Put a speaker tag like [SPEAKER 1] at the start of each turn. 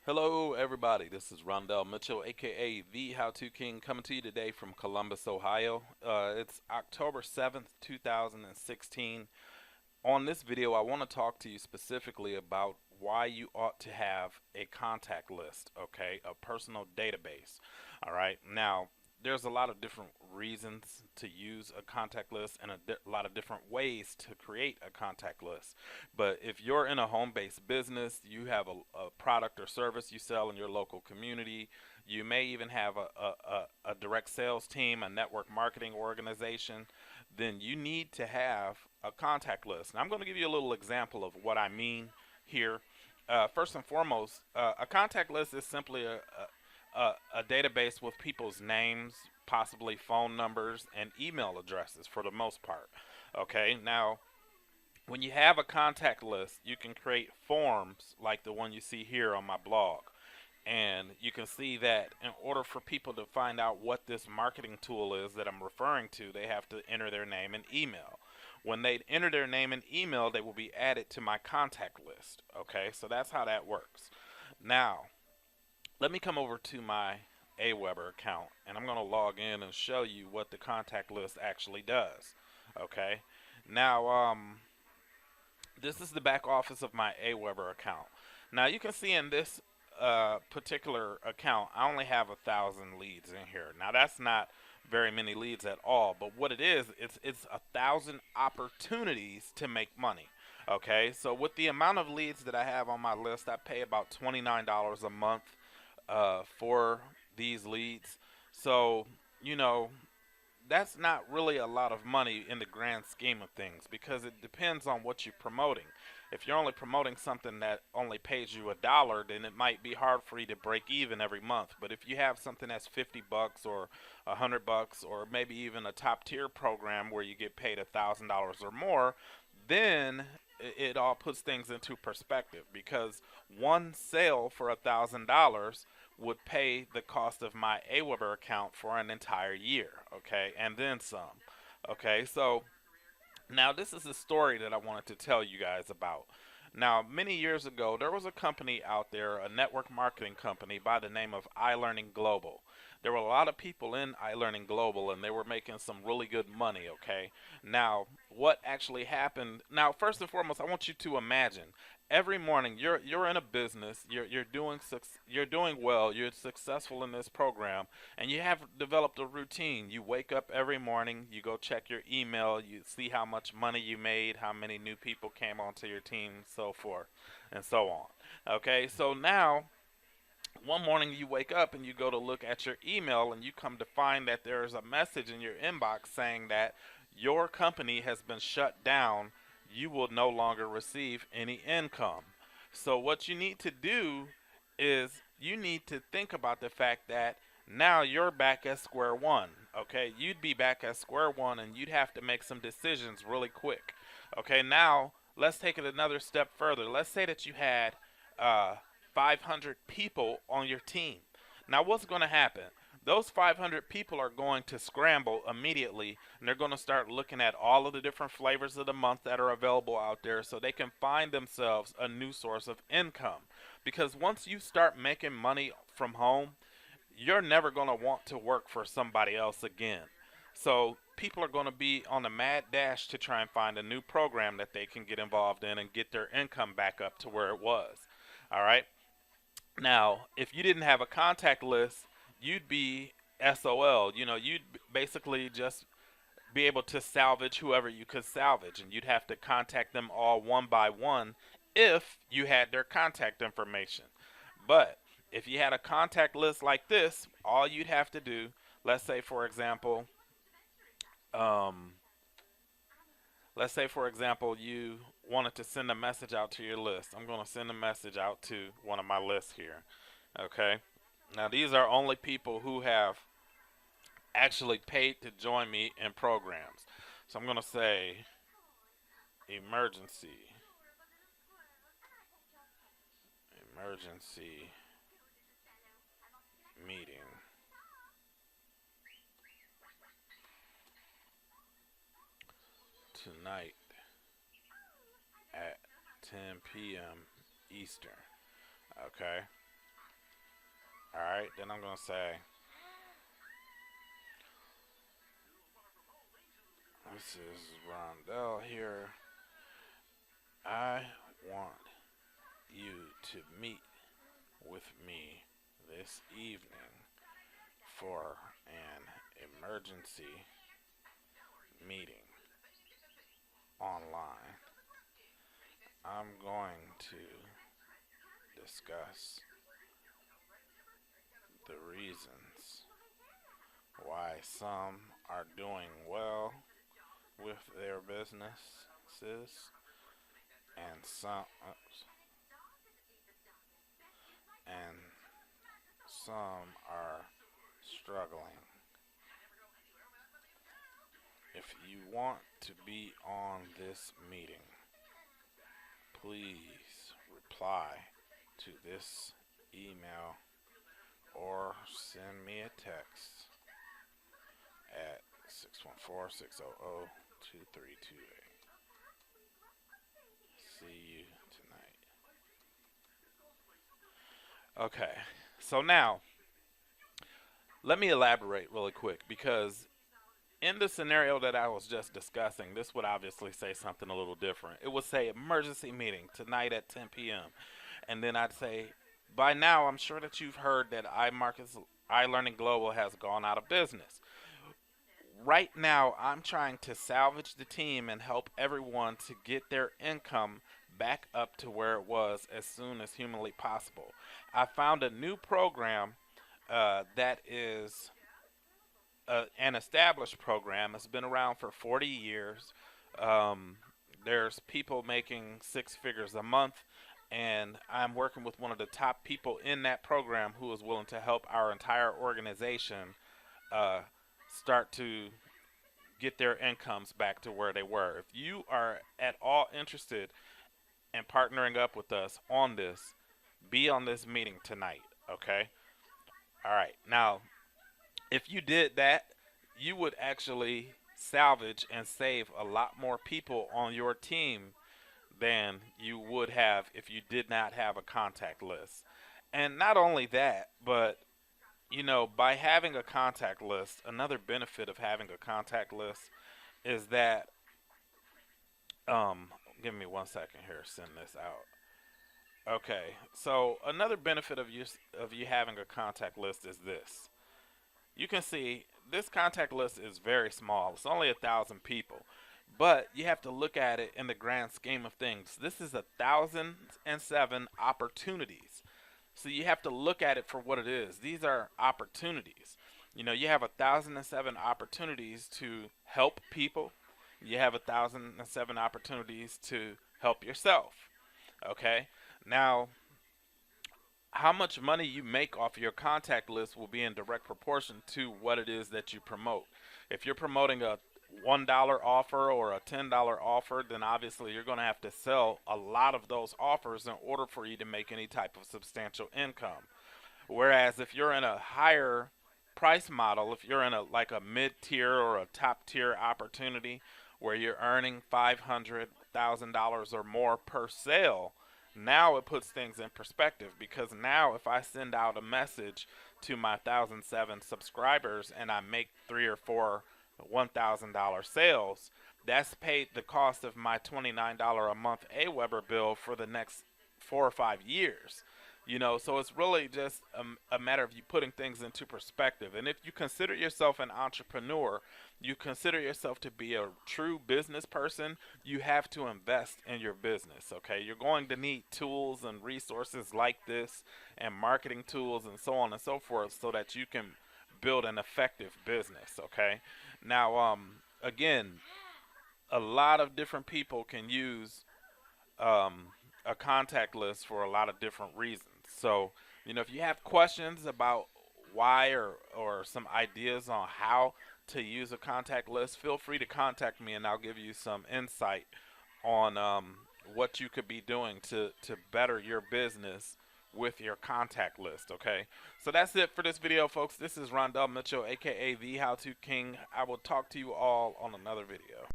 [SPEAKER 1] Hello, everybody. This is Rhandell Mitchell, aka the How To King, coming to you today from Columbus, Ohio. It's October 7th, 2016. On this video, I want to talk to you specifically about why you ought to have a contact list, okay? A personal database. All right. Now, there's a lot of different reasons to use a contact list and a lot of different ways to create a contact list. But if you're in a home-based business, you have a product or service you sell in your local community, you may even have a direct sales team, a network marketing organization, then you need to have a contact list. And I'm going to give you a little example of what I mean here. First and foremost, a contact list is simply a database with people's names, possibly phone numbers, and email addresses for the most part. Okay, now when you have a contact list, you can create forms like the one you see here on my blog. And you can see that in order for people to find out what this marketing tool is that I'm referring to, they have to enter their name and email. When they enter their name and email, they will be added to my contact list. Okay, so that's how that works. Now, let me come over to my Aweber account and I'm going to log in and show you what the contact list actually does. Okay, now, this is the back office of my Aweber account. Now, you can see in this particular account, I only have 1,000 leads in here. Now that's not very many leads at all, but what it is, it's 1,000 opportunities to make money. Okay, so with the amount of leads that I have on my list, I pay about $29 a month for these leads. So you know that's not really a lot of money in the grand scheme of things because it depends on what you're promoting. If you're only promoting something that only pays you $1, then it might be hard for you to break even every month. But if you have something that's $50 or $100 or maybe even a top tier program where you get paid $1,000 or more, then it all puts things into perspective because one sale for $1,000 would pay the cost of my Aweber account for an entire year, okay, and then some. Okay, so now this is a story that I wanted to tell you guys about. Now, many years ago, there was a company out there, a network marketing company by the name of iLearning Global. There were a lot of people in iLearning Global and they were making some really good money, okay? Now, what actually happened? Now, first and foremost, I want you to imagine every morning you're in a business, you're doing well, you're successful in this program, and you have developed a routine. You wake up every morning, you go check your email, you see how much money you made, how many new people came onto your team, so forth and so on. Okay, so now one morning you wake up and you go to look at your email and you come to find that there is a message in your inbox saying that your company has been shut down. You will no longer receive any income. So what you need to do is you need to think about the fact that now you're back at square one. Okay, you'd be back at square one and you'd have to make some decisions really quick. Okay, now let's take it another step further. Let's say that you had uh, 500 people on your team. Now, what's going to happen? Those 500 people are going to scramble immediately and they're going to start looking at all of the different flavors of the month that are available out there so they can find themselves a new source of income. Because once you start making money from home, you're never going to want to work for somebody else again. So people are going to be on a mad dash to try and find a new program that they can get involved in and get their income back up to where it was. All right. Now, if you didn't have a contact list, you'd be SOL. You'd basically just be able to salvage whoever you could salvage, and you'd have to contact them all one by one if you had their contact information. But if you had a contact list like this, all you'd have to do, let's say for example, um, you wanted to send a message out to your list. I'm going to send a message out to one of my lists here. Okay. Now these are only people who have actually paid to join me in programs. So I'm going to say emergency, emergency meeting tonight at 10 p.m. Eastern. Okay. Alright, then I'm going to say, this is Rhandell here. I want you to meet with me this evening for an emergency meeting online. I'm going to discuss the reasons why some are doing well with their businesses and some are struggling. If you want to be on this meeting, please reply to this email or send me a text at 614-600-2328. See you tonight. Okay, so now let me elaborate really quick, because in the scenario that I was just discussing, this would obviously say something a little different. It would say emergency meeting tonight at 10 p.m. And then I'd say, by now, I'm sure that you've heard that iLearning Global has gone out of business. Right now, I'm trying to salvage the team and help everyone to get their income back up to where it was as soon as humanly possible. I found a new program that is an established program. It's been around for 40 years. Um, there's people making 6 figures a month, and I'm working with one of the top people in that program who is willing to help our entire organization start to get their incomes back to where they were. If you are at all interested in partnering up with us on this, be on this meeting tonight, okay? All right. Now, if you did that, you would actually salvage and save a lot more people on your team than you would have if you did not have a contact list. And not only that, but by having a contact list, another benefit of having a contact list is that give me 1 second here, send this out. Okay, so another benefit of you having a contact list is this. You can see this contact list is very small. It's only 1,000 people, but you have to look at it in the grand scheme of things. This is 1,007 opportunities. So you have to look at it for what it is. These are opportunities. You have 1,007 opportunities to help people. You have 1,007 opportunities to help yourself. Okay? Now, how much money you make off your contact list will be in direct proportion to what it is that you promote. If you're promoting a $1 offer or a $10 offer, then obviously you're going to have to sell a lot of those offers in order for you to make any type of substantial income. Whereas if you're in a higher price model, if you're in a mid-tier or a top-tier opportunity where you're earning $500,000 or more per sale, now it puts things in perspective, because now if I send out a message to my 1,007 subscribers and I make 3 or 4 $1,000 sales, that's paid the cost of my $29 a month Aweber bill for the next 4 or 5 years. So it's really just a matter of you putting things into perspective. And if you consider yourself an entrepreneur, you consider yourself to be a true business person, you have to invest in your business, okay? You're going to need tools and resources like this and marketing tools and so on and so forth so that you can build an effective business, okay? Now, again, a lot of different people can use a contact list for a lot of different reasons. So, if you have questions about why or some ideas on how to use a contact list, feel free to contact me and I'll give you some insight on what you could be doing to better your business with your contact list, okay? So that's it for this video, folks. This is Rhandell Mitchell, aka the How To King. I will talk to you all on another video.